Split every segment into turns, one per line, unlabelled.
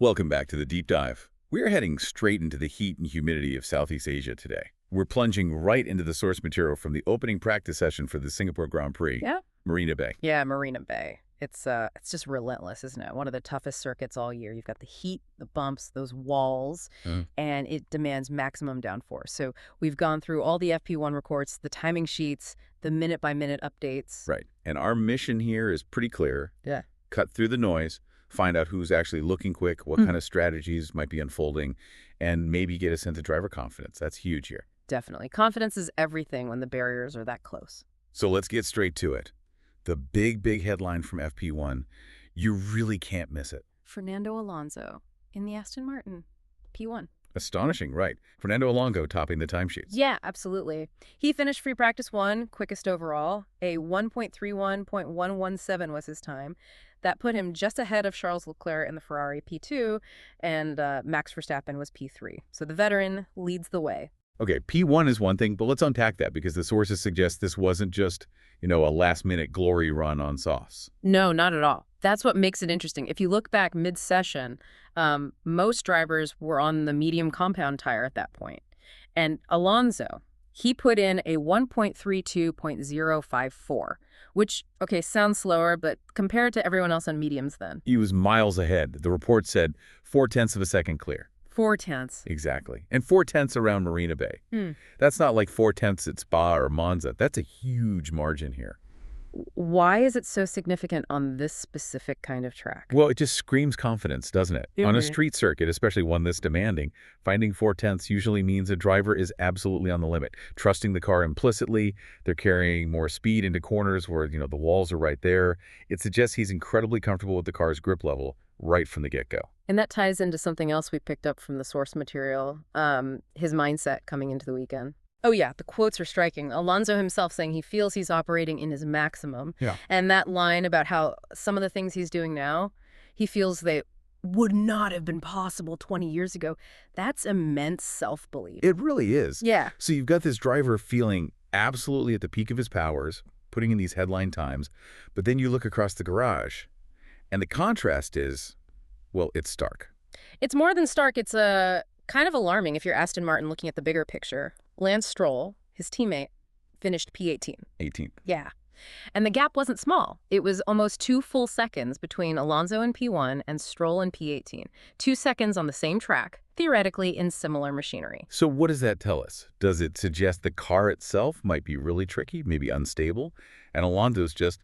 Welcome back to the Deep Dive. We are heading straight into the heat and humidity of Southeast Asia today. We're plunging right into the source material from the opening practice session for the Singapore Grand Prix,
Yeah.
Marina Bay.
Yeah, Marina Bay. It's just relentless, isn't it? One of the toughest circuits all year. You've got the heat, the bumps, those walls, and it demands maximum downforce. So we've gone through all the FP1 reports, the timing sheets, the minute-by-minute updates.
Right. And our mission here is pretty clear.
Yeah.
Cut through the noise, find out who's actually looking quick, what kind of strategies might be unfolding, and maybe get a sense of driver confidence. That's huge here.
Definitely. Confidence is everything when the barriers are that close.
So let's get straight to it. The big headline from FP1, you really can't miss it.
Fernando Alonso in the Aston Martin, P1.
Astonishing, right? Fernando Alonso topping the timesheets.
Yeah, absolutely. He finished free practice 1, quickest overall. A 1.31.117 was his time. That put him just ahead of Charles Leclerc in the Ferrari P2, and Max Verstappen was P3. So the veteran leads the way.
Okay, P1 is one thing, but let's unpack that because the sources suggest this wasn't just, a last-minute glory run on softs.
No, not at all. That's what makes it interesting. If you look back mid-session, most drivers were on the medium compound tire at that point. And Alonso, he put in a 1.32.054, which, okay, sounds slower, but compared to everyone else on mediums then.
He was miles ahead. The report said 0.4 of a second clear.
0.4.
Exactly. And 0.4 around Marina Bay. That's not like 0.4 at Spa or Monza. That's a huge margin here.
Why is it so significant on this specific kind of track?
Well, it just screams confidence, doesn't it? On a street circuit, especially one this demanding, finding 0.4 usually means a driver is absolutely on the limit, trusting the car implicitly. They're carrying more speed into corners where, the walls are right there. It suggests he's incredibly comfortable with the car's grip level right from the get-go.
And that ties into something else we picked up from the source material, his mindset coming into the weekend. Oh, yeah, the quotes are striking. Alonso himself saying he feels he's operating in his maximum.
Yeah.
And that line about how some of the things he's doing now, he feels they would not have been possible 20 years ago. That's immense self-belief.
It really is.
Yeah.
So you've got this driver feeling absolutely at the peak of his powers, putting in these headline times, but then you look across the garage, and the contrast is, well, it's stark.
It's more than stark. It's kind of alarming if you're Aston Martin looking at the bigger picture. Lance Stroll, his teammate, finished P18.
18th.
Yeah. And the gap wasn't small. It was almost 2 full seconds between Alonso in P1 and Stroll in P18. 2 seconds on the same track, theoretically in similar machinery.
So what does that tell us? Does it suggest the car itself might be really tricky, maybe unstable, and Alonso's just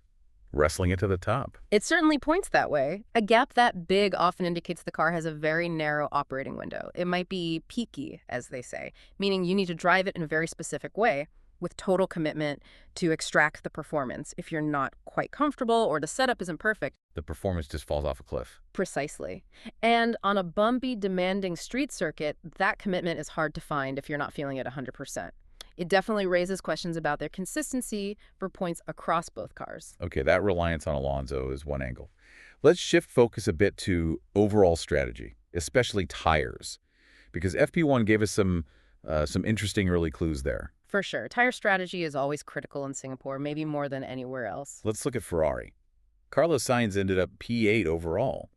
wrestling it to the top?
It certainly points that way. A gap that big often indicates the car has a very narrow operating window. It might be peaky, as they say, meaning you need to drive it in a very specific way with total commitment to extract the performance. If you're not quite comfortable or the setup isn't perfect,
The performance just falls off a cliff.
precisely. And on a bumpy, demanding street circuit, that commitment is hard to find if you're not feeling it 100%. It definitely raises questions about their consistency for points across both cars.
Okay, that reliance on Alonso is one angle. Let's shift focus a bit to overall strategy, especially tires, because FP1 gave us some interesting early clues there.
For sure. Tire strategy is always critical in Singapore, maybe more than anywhere else.
Let's look at Ferrari. Carlos Sainz ended up P8 overall.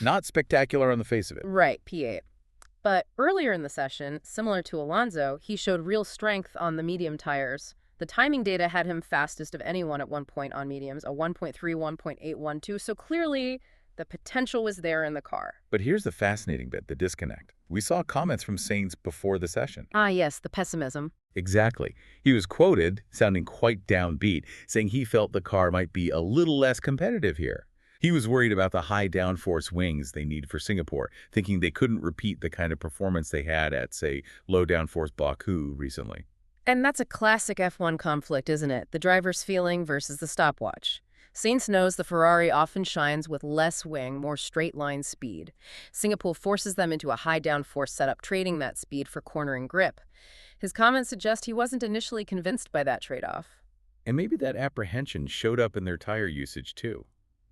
Not spectacular on the face of it.
Right, P8. But earlier in the session, similar to Alonso, he showed real strength on the medium tires. The timing data had him fastest of anyone at one point on mediums, a 1.31.812, so clearly the potential was there in the car.
But here's the fascinating bit, the disconnect. We saw comments from Sainz before the session.
Ah, yes, the pessimism.
Exactly. He was quoted, sounding quite downbeat, saying he felt the car might be a little less competitive here. He was worried about the high downforce wings they need for Singapore, thinking they couldn't repeat the kind of performance they had at, say, low downforce Baku recently.
And that's a classic F1 conflict, isn't it? The driver's feeling versus the stopwatch. Sainz knows the Ferrari often shines with less wing, more straight-line speed. Singapore forces them into a high downforce setup, trading that speed for cornering grip. His comments suggest he wasn't initially convinced by that trade-off.
And maybe that apprehension showed up in their tire usage too,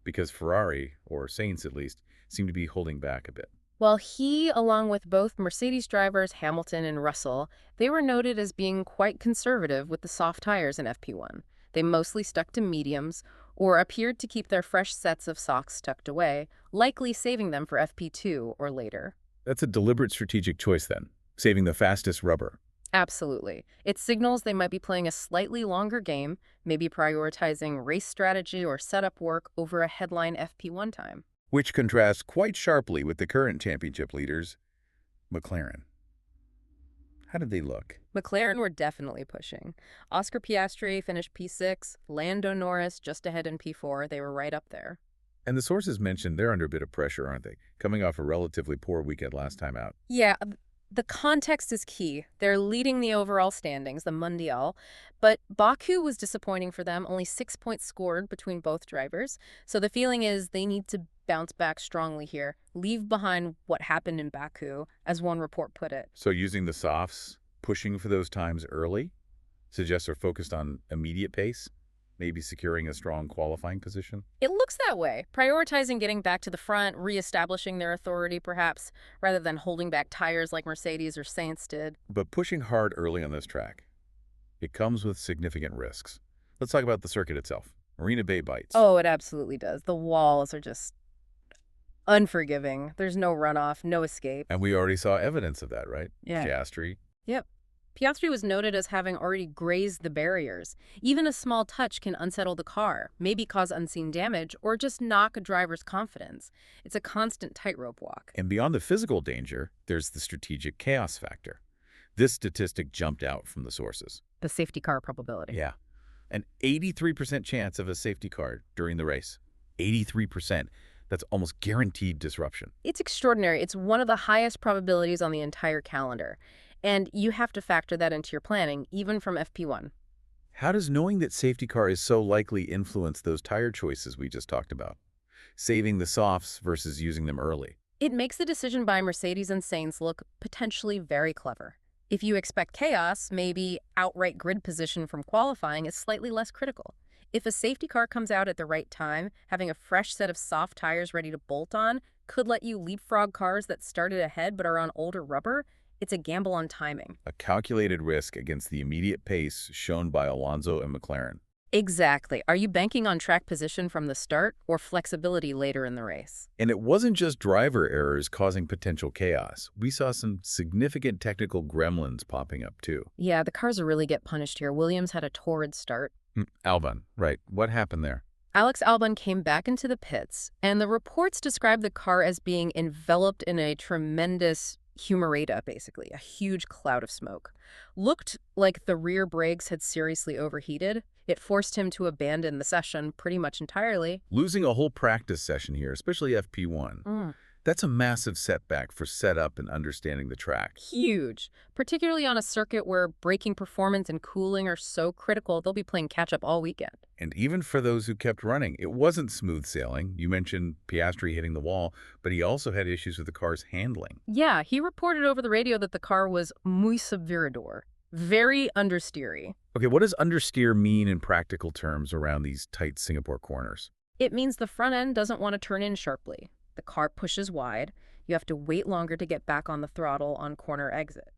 because Ferrari, or Sainz at least, seemed to be holding back a bit.
While he, along with both Mercedes drivers Hamilton and Russell, they were noted as being quite conservative with the soft tires in FP1. They mostly stuck to mediums or appeared to keep their fresh sets of socks tucked away, likely saving them for FP2 or later.
That's a deliberate strategic choice then, saving the fastest rubber.
Absolutely. It signals they might be playing a slightly longer game, maybe prioritizing race strategy or setup work over a headline FP1 time.
Which contrasts quite sharply with the current championship leaders, McLaren. How did they look?
McLaren were definitely pushing. Oscar Piastri finished P6, Lando Norris just ahead in P4. They were right up there.
And the sources mentioned they're under a bit of pressure, aren't they? Coming off a relatively poor weekend last time out.
Yeah, the context is key. They're leading the overall standings, the Mundial, but Baku was disappointing for them, only 6 points scored between both drivers. So the feeling is they need to bounce back strongly here, leave behind what happened in Baku, as one report put it.
So using the softs, pushing for those times early, suggests they're focused on immediate pace, maybe securing a strong qualifying position?
It looks that way, prioritizing getting back to the front, reestablishing their authority perhaps, rather than holding back tires like Mercedes or Sainz did.
But pushing hard early on this track, it comes with significant risks. Let's talk about the circuit itself. Marina Bay bites.
Oh, it absolutely does. The walls are just unforgiving. There's no runoff, no escape.
And we already saw evidence of that, right?
Yeah.
Piastri.
Yep. Piastri was noted as having already grazed the barriers. Even a small touch can unsettle the car, maybe cause unseen damage, or just knock a driver's confidence. It's a constant tightrope walk.
And beyond the physical danger, there's the strategic chaos factor. This statistic jumped out from the sources.
The safety car probability.
Yeah. An 83% chance of a safety car during the race. 83%. That's almost guaranteed disruption.
It's extraordinary. It's one of the highest probabilities on the entire calendar. And you have to factor that into your planning, even from FP1.
How does knowing that safety car is so likely influence those tire choices we just talked about? Saving the softs versus using them early.
It makes the decision by Mercedes and Sainz look potentially very clever. If you expect chaos, maybe outright grid position from qualifying is slightly less critical. If a safety car comes out at the right time, having a fresh set of soft tires ready to bolt on could let you leapfrog cars that started ahead but are on older rubber. It's a gamble on timing.
A calculated risk against the immediate pace shown by Alonso and McLaren.
Exactly. Are you banking on track position from the start or flexibility later in the race?
And it wasn't just driver errors causing potential chaos. We saw some significant technical gremlins popping up too.
Yeah, the cars will really get punished here. Williams had a torrid start.
Albon, right. What happened there?
Alex Albon came back into the pits, and the reports describe the car as being enveloped in a tremendous humareda, basically, a huge cloud of smoke. Looked like the rear brakes had seriously overheated. It forced him to abandon the session pretty much entirely.
Losing a whole practice session here, especially FP1. That's a massive setback for setup and understanding the track.
Huge. Particularly on a circuit where braking performance and cooling are so critical, they'll be playing catch-up all weekend.
And even for those who kept running, it wasn't smooth sailing. You mentioned Piastri hitting the wall, but he also had issues with the car's handling.
Yeah, he reported over the radio that the car was muy subvirador, very understeery.
Okay, what does understeer mean in practical terms around these tight Singapore corners?
It means the front end doesn't want to turn in sharply. The car pushes wide. You have to wait longer to get back on the throttle on corner exit.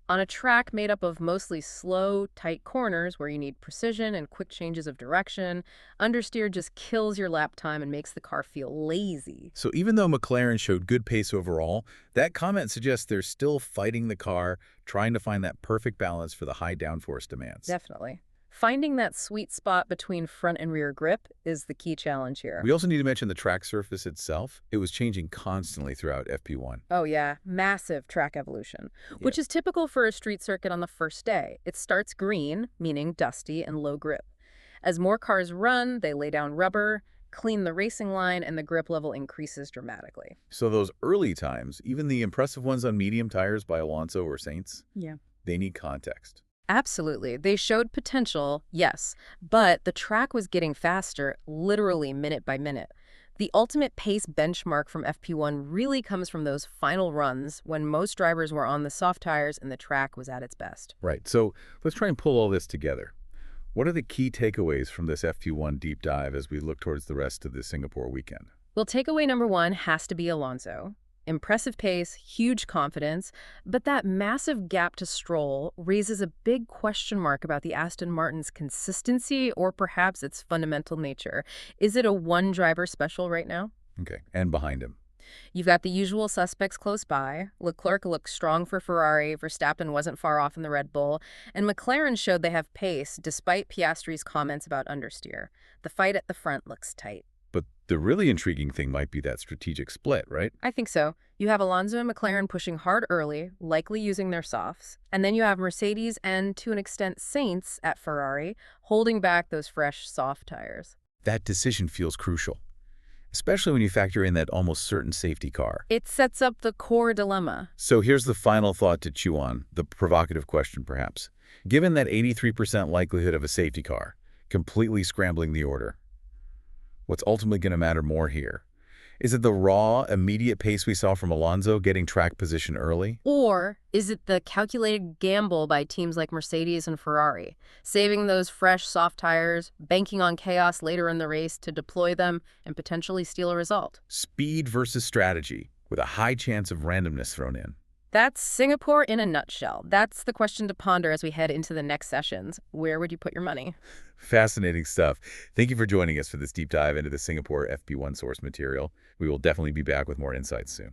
On a track made up of mostly slow, tight corners where you need precision and quick changes of direction, understeer just kills your lap time and makes the car feel lazy.
So even though McLaren showed good pace overall, that comment suggests they're still fighting the car, trying to find that perfect balance for the high downforce demands.
Definitely. Finding that sweet spot between front and rear grip is the key challenge here.
We also need to mention the track surface itself. It was changing constantly throughout FP1.
Oh yeah, massive track evolution, which is typical for a street circuit on the first day. It starts green, meaning dusty and low grip. As more cars run, they lay down rubber, clean the racing line, and the grip level increases dramatically.
So those early times, even the impressive ones on medium tires by Alonso or Sainz, they need context.
Absolutely. They showed potential, yes, but the track was getting faster, literally minute by minute. The ultimate pace benchmark from FP1 really comes from those final runs when most drivers were on the soft tires and the track was at its best.
Right. So let's try and pull all this together. What are the key takeaways from this FP1 deep dive as we look towards the rest of the Singapore weekend?
Well, takeaway number one has to be Alonso. Impressive pace, huge confidence, but that massive gap to Stroll raises a big question mark about the Aston Martin's consistency or perhaps its fundamental nature. Is it a one-driver special right now?
Okay, and behind him.
You've got the usual suspects close by. Leclerc looks strong for Ferrari, Verstappen wasn't far off in the Red Bull, and McLaren showed they have pace despite Piastri's comments about understeer. The fight at the front looks tight.
But the really intriguing thing might be that strategic split, right?
I think so. You have Alonso and McLaren pushing hard early, likely using their softs. And then you have Mercedes and, to an extent, Sainz at Ferrari, holding back those fresh, soft tires.
That decision feels crucial, especially when you factor in that almost certain safety car.
It sets up the core dilemma.
So here's the final thought to chew on, the provocative question perhaps. Given that 83% likelihood of a safety car, completely scrambling the order, what's ultimately going to matter more here? Is it the raw, immediate pace we saw from Alonso getting track position early?
Or is it the calculated gamble by teams like Mercedes and Ferrari, saving those fresh, soft tires, banking on chaos later in the race to deploy them and potentially steal a result?
Speed versus strategy, with a high chance of randomness thrown in.
That's Singapore in a nutshell. That's the question to ponder as we head into the next sessions. Where would you put your money?
Fascinating stuff. Thank you for joining us for this deep dive into the Singapore FP1 source material. We will definitely be back with more insights soon.